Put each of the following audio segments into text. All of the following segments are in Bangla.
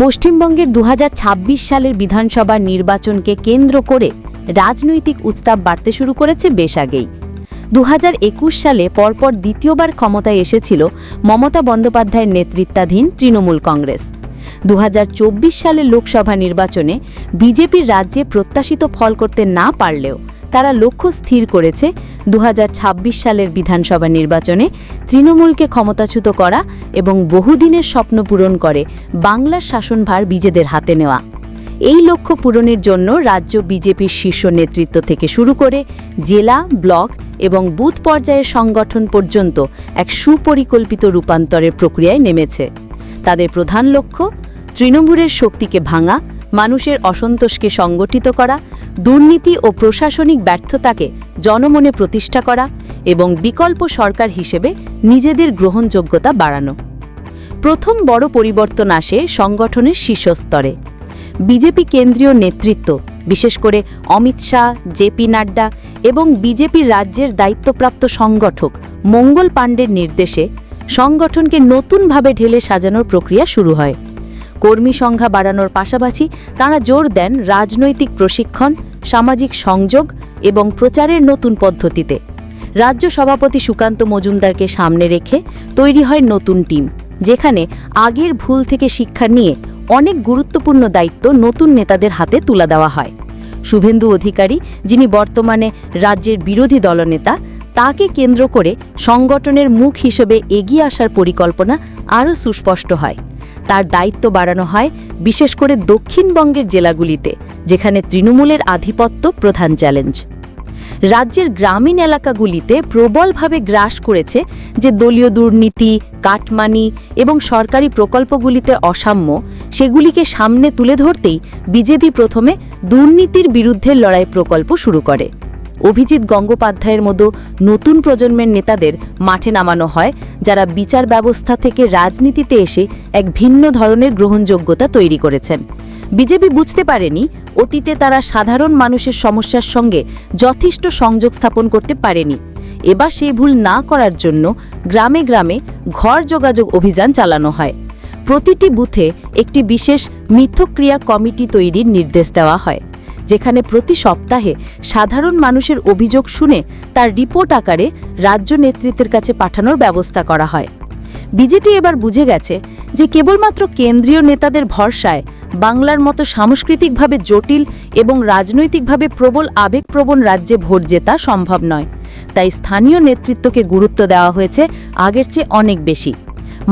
পশ্চিমবঙ্গের ২০২৬ সালের বিধানসভা নির্বাচনকে কেন্দ্র করে রাজনৈতিক উত্তাপ বাড়তে শুরু করেছে বেশ আগেই। ২০২১ সালে পরপর দ্বিতীয়বার ক্ষমতায় এসেছিল মমতা বন্দ্যোপাধ্যায়ের নেতৃত্বাধীন তৃণমূল কংগ্রেস। ২০২৪ সালের লোকসভা নির্বাচনে বিজেপির রাজ্যে প্রত্যাশিত ফল করতে না পারলেও তারা লক্ষ্য স্থির করেছে ২০২৬ সালের বিধানসভা নির্বাচনে তৃণমূলকে ক্ষমতাচ্যুত করা এবং বহুদিনের স্বপ্ন পূরণ করে বাংলার শাসনভার নিজেদের হাতে নেওয়া। এই লক্ষ্য পূরণের জন্য রাজ্য বিজেপির শীর্ষ নেতৃত্ব থেকে শুরু করে জেলা, ব্লক এবং বুথ পর্যায়ের সংগঠন পর্যন্ত এক সুপরিকল্পিত রূপান্তরের প্রক্রিয়ায় নেমেছে। তাদের প্রধান লক্ষ্য তৃণমূলের শক্তিকে ভাঙা, মানুষের অসন্তোষকে সংগঠিত করা, দুর্নীতি ও প্রশাসনিক ব্যর্থতাকে জনমনে প্রতিষ্ঠা করা এবং বিকল্প সরকার হিসেবে নিজেদের গ্রহণযোগ্যতা বাড়ানো। প্রথম বড় পরিবর্তন আসে সংগঠনের শীর্ষস্তরে। বিজেপি কেন্দ্রীয় নেতৃত্ব, বিশেষ করে অমিত শাহ, জেপি নাড্ডা এবং বিজেপির রাজ্যের দায়িত্বপ্রাপ্ত সংগঠক মঙ্গল পাণ্ডের নির্দেশে সংগঠনকে নতুনভাবে ঢেলে সাজানোর প্রক্রিয়া শুরু হয়। কর্মী সংখ্যা বাড়ানোর পাশাপাশি তাঁরা জোর দেন রাজনৈতিক প্রশিক্ষণ, সামাজিক সংযোগ এবং প্রচারের নতুন পদ্ধতিতে। রাজ্য সভাপতি সুকান্ত মজুমদারকে সামনে রেখে তৈরি হয় নতুন টিম, যেখানে আগের ভুল থেকে শিক্ষা নিয়ে অনেক গুরুত্বপূর্ণ দায়িত্ব নতুন নেতাদের হাতে তুলে দেওয়া হয়। শুভেন্দু অধিকারী, যিনি বর্তমানে রাজ্যের বিরোধী দলনেতা, তাকে কেন্দ্র করে সংগঠনের মুখ হিসেবে এগিয়ে আসার পরিকল্পনা আরও সুস্পষ্ট হয়। তার দায়িত্ব বাড়ানো হয় বিশেষ করে দক্ষিণবঙ্গের জেলাগুলিতে, যেখানে তৃণমূলের আধিপত্য প্রধান চ্যালেঞ্জ। রাজ্যের গ্রামীণ এলাকাগুলিতে প্রবলভাবে গ্রাস করেছে যে দলীয় দুর্নীতি, কাটমানি এবং সরকারি প্রকল্পগুলিতে অসাম্য, সেগুলিকে সামনে তুলে ধরতেই বিজেপি প্রথমে দুর্নীতির বিরুদ্ধে লড়াই প্রকল্প শুরু করে। অভিজিৎ গঙ্গোপাধ্যায়ের মতো নতুন প্রজন্মের নেতাদের মাঠে নামানো হয়, যারা বিচার ব্যবস্থা থেকে রাজনীতিতে এসে এক ভিন্ন ধরনের গ্রহণযোগ্যতা তৈরি করেছেন। বিজেপি বুঝতে পারেনি অতীতে তারা সাধারণ মানুষের সমস্যার সঙ্গে যথেষ্ট সংযোগ স্থাপন করতে পারেনি। এবার সেই ভুল না করার জন্য গ্রামে গ্রামে ঘর যোগাযোগ অভিযান চালানো হয়। প্রতিটি বুথে একটি বিশেষ মিথক্রিয়া কমিটি তৈরির নির্দেশ দেওয়া হয়, যেখানে প্রতি সপ্তাহে সাধারণ মানুষের অভিযোগ শুনে তার রিপোর্ট আকারে রাজ্য নেতৃত্বের কাছে পাঠানোর ব্যবস্থা করা হয়। বিজেপি এবার বুঝে গেছে যে কেবলমাত্র কেন্দ্রীয় নেতাদের ভরসায় বাংলার মতো সাংস্কৃতিকভাবে জটিল এবং রাজনৈতিকভাবে প্রবল আবেগপ্রবণ রাজ্যে ভোট জেতা সম্ভব নয়। তাই স্থানীয় নেতৃত্বকে গুরুত্ব দেওয়া হয়েছে আগের চেয়ে অনেক বেশি।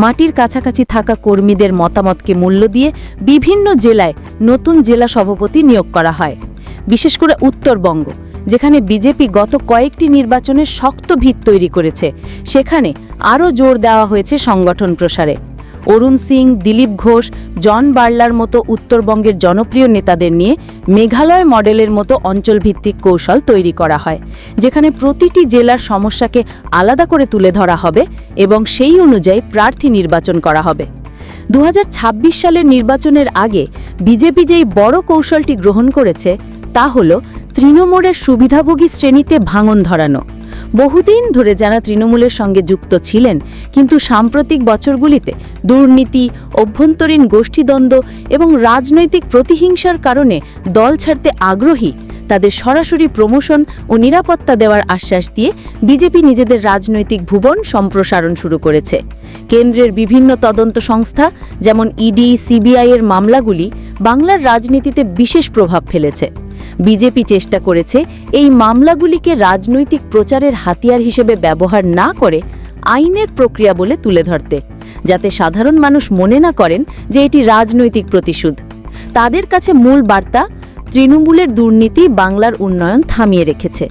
মাটির কাছাকাছি থাকা কর্মীদের মতামতকে মূল্য দিয়ে বিভিন্ন জেলায় নতুন জেলা সভাপতি নিয়োগ করা হয়। বিশেষ করে উত্তরবঙ্গ, যেখানে বিজেপি গত কয়েকটি নির্বাচনের শক্ত ভিত তৈরি করেছে, সেখানে আরও জোর দেওয়া হয়েছে সংগঠন প্রসারে। অরুণ সিং, দিলীপ ঘোষ, জন বার্লার মতো উত্তরবঙ্গের জনপ্রিয় নেতাদের নিয়ে মেঘালয় মডেলের মতো অঞ্চলভিত্তিক কৌশল তৈরি করা হয়, যেখানে প্রতিটি জেলার সমস্যাকে আলাদা করে তুলে ধরা হবে এবং সেই অনুযায়ী প্রার্থী নির্বাচন করা হবে। ২০২৬ সালের নির্বাচনের আগে বিজেপি যেই বড় কৌশলটি গ্রহণ করেছে তা হল তৃণমূলের সুবিধাভোগী শ্রেণীতে ভাঙন ধরানো। বহুদিন ধরে যারা তৃণমূলের সঙ্গে যুক্ত ছিলেন কিন্তু সাম্প্রতিক বছরগুলিতে দুর্নীতি, অভ্যন্তরীণ গোষ্ঠীদ্বন্দ্ব এবং রাজনৈতিক প্রতিহিংসার কারণে দল ছাড়তে আগ্রহী, তাদের সরাসরি প্রমোশন ও নিরাপত্তা দেওয়ার আশ্বাস দিয়ে বিজেপি নিজেদের রাজনৈতিক ভুবন সম্প্রসারণ শুরু করেছে। কেন্দ্রের বিভিন্ন তদন্ত সংস্থা যেমন ইডি, সিবিআই এর মামলাগুলি বাংলার রাজনীতিতে বিশেষ প্রভাব ফেলেছে। বিজেপি চেষ্টা করেছে এই মামলাগুলিকে রাজনৈতিক প্রচারের হাতিয়ার হিসেবে ব্যবহার না করে আইনের প্রক্রিয়া বলে তুলে ধরতে, যাতে সাধারণ মানুষ মনে না করেন যে এটি রাজনৈতিক প্রতিশোধ। তাদের কাছে মূল বার্তা, তৃণমূলের দুর্নীতি বাংলার উন্নয়ন থামিয়ে রেখেছে।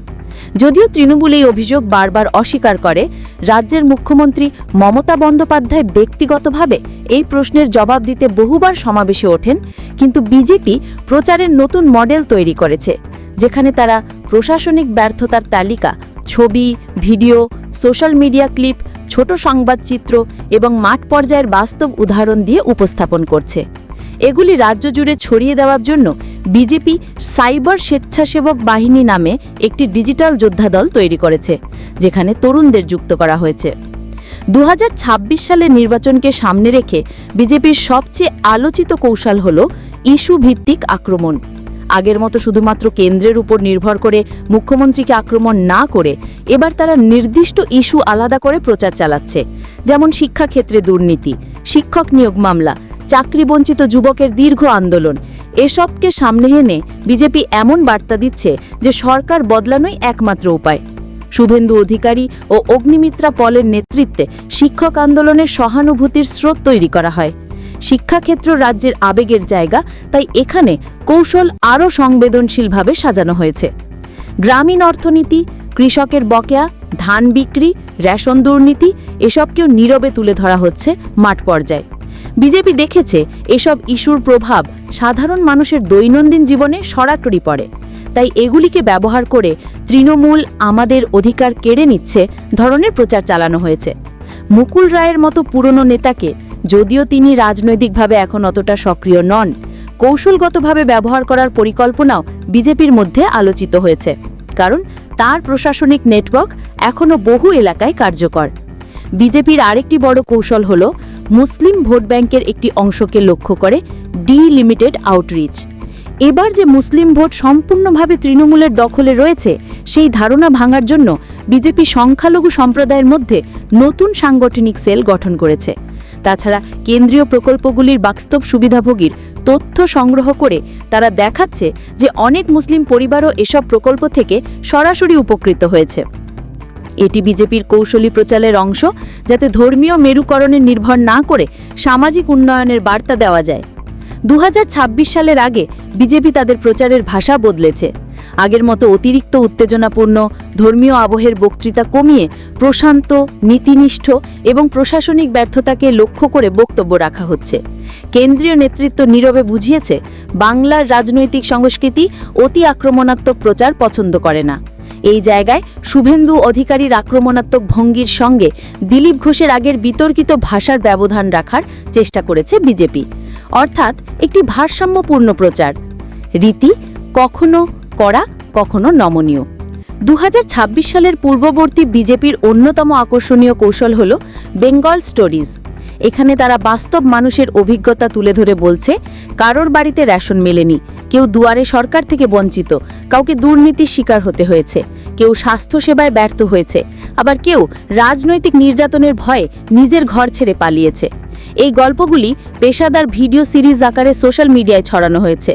যদিও তৃণমূল এই অভিযোগ বারবার অস্বীকার করে, রাজ্যের মুখ্যমন্ত্রী মমতা বন্দ্যোপাধ্যায় ব্যক্তিগতভাবে এই প্রশ্নের জবাব দিতে বহুবার সমাবেশে ওঠেন, কিন্তু বিজেপি প্রচারের নতুন মডেল তৈরি করেছে, যেখানে তারা প্রশাসনিক ব্যর্থতার তালিকা, ছবি, ভিডিও, সোশ্যাল মিডিয়া ক্লিপ, ছোট সংবাদচিত্র এবং মাঠ পর্যায়ের বাস্তব উদাহরণ দিয়ে উপস্থাপন করছে। এগুলি রাজ্য জুড়ে ছড়িয়ে দেওয়ার জন্য বিজেপি সাইবার স্বেচ্ছাসেবক বাহিনী নামে একটি ডিজিটাল যোদ্ধা দল তৈরি করেছে, যেখানে তরুণদের যুক্ত করা হয়েছে। 2026 সালের নির্বাচনকে সামনে রেখে বিজেপির সবচেয়ে আলোচিত কৌশল হল ইস্যু ভিত্তিক আক্রমণ। আগের মতো শুধুমাত্র কেন্দ্রের উপর নির্ভর করে মুখ্যমন্ত্রীকে আক্রমণ না করে এবার তারা নির্দিষ্ট ইস্যু আলাদা করে প্রচার চালাচ্ছে। যেমন শিক্ষাক্ষেত্রে দুর্নীতি, শিক্ষক নিয়োগ মামলা, চাকরিবঞ্চিত যুবকের দীর্ঘ আন্দোলন। এসবকে সামনে এনে বিজেপি এমন বার্তা দিচ্ছে যে সরকার বদলানোই একমাত্র উপায়। শুভেন্দু অধিকারী ও অগ্নিমিত্রা পলের নেতৃত্বে শিক্ষক আন্দোলনের সহানুভূতির স্রোত তৈরি করা হয়। শিক্ষাক্ষেত্র রাজ্যের আবেগের জায়গা, তাই এখানে কৌশল আরও সংবেদনশীলভাবে সাজানো হয়েছে। গ্রামীণ অর্থনীতি, কৃষকের বকেয়া, ধান বিক্রি, রেশন দুর্নীতি এসবকেও নীরবে তুলে ধরা হচ্ছে মাঠ পর্যায়ে। বিজেপি দেখেছে এসব ইস্যুর প্রভাব সাধারণ মানুষের দৈনন্দিন জীবনে সরাসরি পড়ে, তাই এগুলিকে ব্যবহার করে তৃণমূল আমাদের অধিকার কেড়ে নিচ্ছে ধরনের প্রচার চালানো হয়েছে। মুকুল রায়ের মতো পুরনো নেতাকে, যদিও তিনি রাজনৈতিকভাবে এখন অতটা সক্রিয় নন, কৌশলগতভাবে ব্যবহার করার পরিকল্পনাও বিজেপির মধ্যে আলোচিত হয়েছে, কারণ তার প্রশাসনিক নেটওয়ার্ক এখনও বহু এলাকায় কার্যকর। বিজেপির আরেকটি বড় কৌশল হল মুসলিম ভোট ব্যাংকের একটি অংশকে লক্ষ্য করে ডিলিমিটেড আউটরিচ। এবার যে মুসলিম ভোট সম্পূর্ণভাবে তৃণমূলের দখলে রয়েছে, সেই ধারণা ভাঙার জন্য বিজেপি সংখ্যালঘু সম্প্রদায়ের মধ্যে নতুন সাংগঠনিক সেল গঠন করেছে। তাছাড়া কেন্দ্রীয় প্রকল্পগুলির বাস্তব সুবিধাভোগীর তথ্য সংগ্রহ করে তারা দেখাচ্ছে যে অনেক মুসলিম পরিবারও এসব প্রকল্প থেকে সরাসরি উপকৃত হয়েছে। এটি বিজেপির কৌশলী প্রচারের অংশ, যাতে ধর্মীয় মেরুকরণে নির্ভর না করে সামাজিক উন্নয়নের বার্তা দেওয়া যায়। 2026 সালের আগে বিজেপি তাদের প্রচারের ভাষা বদলেছে। আগের মতো অতিরিক্ত উত্তেজনাপূর্ণ ধর্মীয় আবহের বক্তৃতা কমিয়ে প্রশান্ত, নীতিনিষ্ঠ এবং প্রশাসনিক ব্যর্থতাকে লক্ষ্য করে বক্তব্য রাখা হচ্ছে। কেন্দ্রীয় নেতৃত্ব নীরবে বুঝিয়েছে বাংলার রাজনৈতিক সংস্কৃতি অতি আক্রমণাত্মক প্রচার পছন্দ করে না। এই জায়গায় শুভেন্দু অধিকারীর আক্রমণাত্মক ভঙ্গির সঙ্গে দিলীপ ঘোষের আগের বিতর্কিত ভাষার ব্যবধান রাখার চেষ্টা করেছে বিজেপি, অর্থাৎ একটি ভারসাম্যপূর্ণ প্রচার। রীতি কখনো কড়া, কখনো নমনীয়। 2026 সালের পূর্ববর্তী বিজেপির অন্যতম আকর্ষণীয় কৌশল হল বেঙ্গল স্টোরিজ। এখানে তারা বাস্তব মানুষের অভিজ্ঞতা তুলে ধরে বলছে, কারোর বাড়িতে রেশন মেলেনি, কেউ দুয়ারে সরকার থেকে বঞ্চিত, কাউকে দুর্নীতির শিকার হতে হয়েছে, কেউ স্বাস্থ্যসেবায় ব্যর্থ হয়েছে, আবার কেউ রাজনৈতিক নির্যাতনের ভয়ে নিজের ঘর ছেড়ে পালিয়েছে। এই গল্পগুলি পেশাদার ভিডিও সিরিজ আকারে সোশ্যাল মিডিয়ায় ছড়ানো হয়েছে।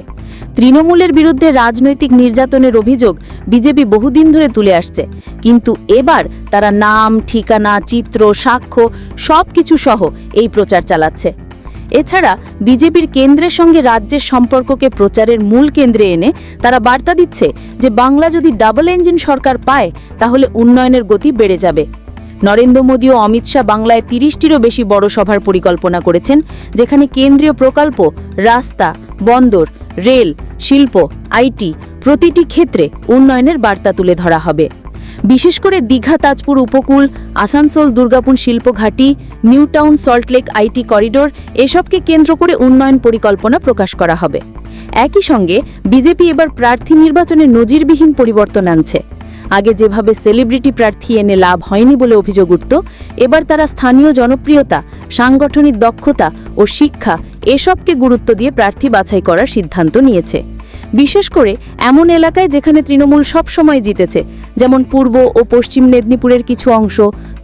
তৃণমূলের বিরুদ্ধে রাজনৈতিক নির্যাতনের অভিযোগ বিজেপি বহুদিন ধরে তুলে আসছে, কিন্তু এবার তারা নাম, ঠিকানা, চিত্র, সাক্ষ্য সবকিছু সহ এই প্রচার চালাচ্ছে। এছাড়া বিজেপির কেন্দ্রের সঙ্গে রাজ্যের সম্পর্ককে প্রচারের মূল কেন্দ্রে এনে তারা বার্তা দিচ্ছে যে বাংলা যদি ডাবল ইঞ্জিন সরকার পায় তাহলে উন্নয়নের গতি বেড়ে যাবে। নরেন্দ্র মোদী ও অমিত শাহ বাংলায় 30টিরও বেশি বড় সভার পরিকল্পনা করেছেন, যেখানে কেন্দ্রীয় প্রকল্প, রাস্তা, বন্দর, রেল, শিল্প, আইটি প্রতিটি ক্ষেত্রে উন্নয়নের বার্তা তুলে ধরা হবে। বিশেষ করে দীঘা তাজপুর উপকূল, আসানসোল দুর্গাপুর শিল্প ঘাঁটি, new town Salt Lake IT corridor এসবকে কেন্দ্র করে উন্নয়ন পরিকল্পনা প্রকাশ করা হবে। একই সঙ্গে বিজেপি এবার প্রার্থী নির্বাচনে নজিরবিহীন পরিবর্তন আনছে। আগে যেভাবে সেলিব্রিটি প্রার্থী এনে লাভ হয়নি বলে অভিযোগ উঠত, এবার তারা স্থানীয় জনপ্রিয়তা, সাংগঠনিক দক্ষতা ও শিক্ষা এসবকে গুরুত্ব দিয়ে প্রার্থী বাছাই করার সিদ্ধান্ত নিয়েছে। বিশেষ করে এমন এলাকায় যেখানে তৃণমূল সবসময় জিতেছে, যেমন পূর্ব ও পশ্চিম মেদিনীপুরের কিছু অংশ,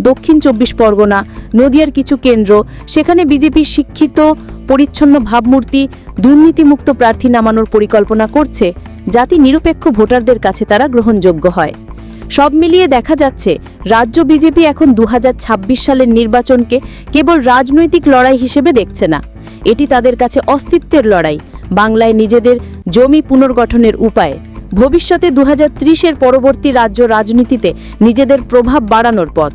দক্ষিণ 24 পরগনা, নদিয়ার কিছু কেন্দ্র, সেখানে বিজেপির শিক্ষিত, পরিচ্ছন্ন ভাবমূর্তি, দুর্নীতিমুক্ত প্রার্থী নামানোর পরিকল্পনা করছে, যাতে নিরপেক্ষ ভোটারদের কাছে তারা গ্রহণযোগ্য হয়। সব মিলিয়ে দেখা যাচ্ছে রাজ্য বিজেপি এখন 2026 সালের নির্বাচনকে কেবল রাজনৈতিক লড়াই হিসেবে দেখছে না, এটি তাদের কাছে অস্তিত্বের লড়াই, বাংলায় নিজেদের জমি পুনর্গঠনের উপায়, ভবিষ্যতে 2030-এর পরবর্তী রাজ্য রাজনীতিতে নিজেদের প্রভাব বাড়ানোর পথ।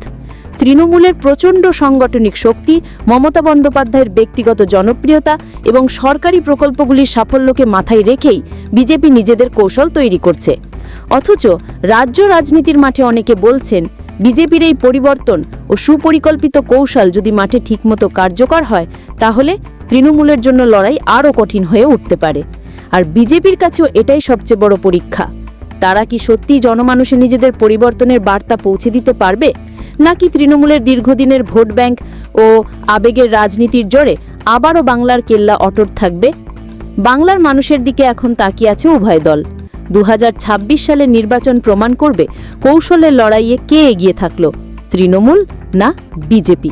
তৃণমূলের প্রচণ্ড সাংগঠনিক শক্তি, মমতা বন্দ্যোপাধ্যায়ের ব্যক্তিগত জনপ্রিয়তা এবং সরকারি প্রকল্পগুলির সাফল্যকে মাথায় রেখেই বিজেপি নিজেদের কৌশল তৈরি করছে। অথচ রাজ্য রাজনীতির মাঠে অনেকে বলছেন, বিজেপির এই পরিবর্তন ও সুপরিকল্পিত কৌশল যদি মাঠে ঠিকমতো কার্যকর হয়, তাহলে তৃণমূলের জন্য লড়াই আরও কঠিন হয়ে উঠতে পারে। আর বিজেপির কাছেও এটাই সবচেয়ে বড় পরীক্ষা। তারা কি সত্যিই জনমানুষে নিজেদের পরিবর্তনের বার্তা পৌঁছে দিতে পারবে? নাকি তৃণমূলের দীর্ঘদিনের ভোট ব্যাংক ও আবেগের রাজনীতির জোরে আবারও বাংলার কেল্লা অটুট থাকবে? বাংলার মানুষের দিকে এখন তাকিয়ে আছে উভয় দল। 2026 সালের নির্বাচন প্রমাণ করবে কৌশলের লড়াইয়ে কে এগিয়ে থাকলো, তৃণমূল না বিজেপি।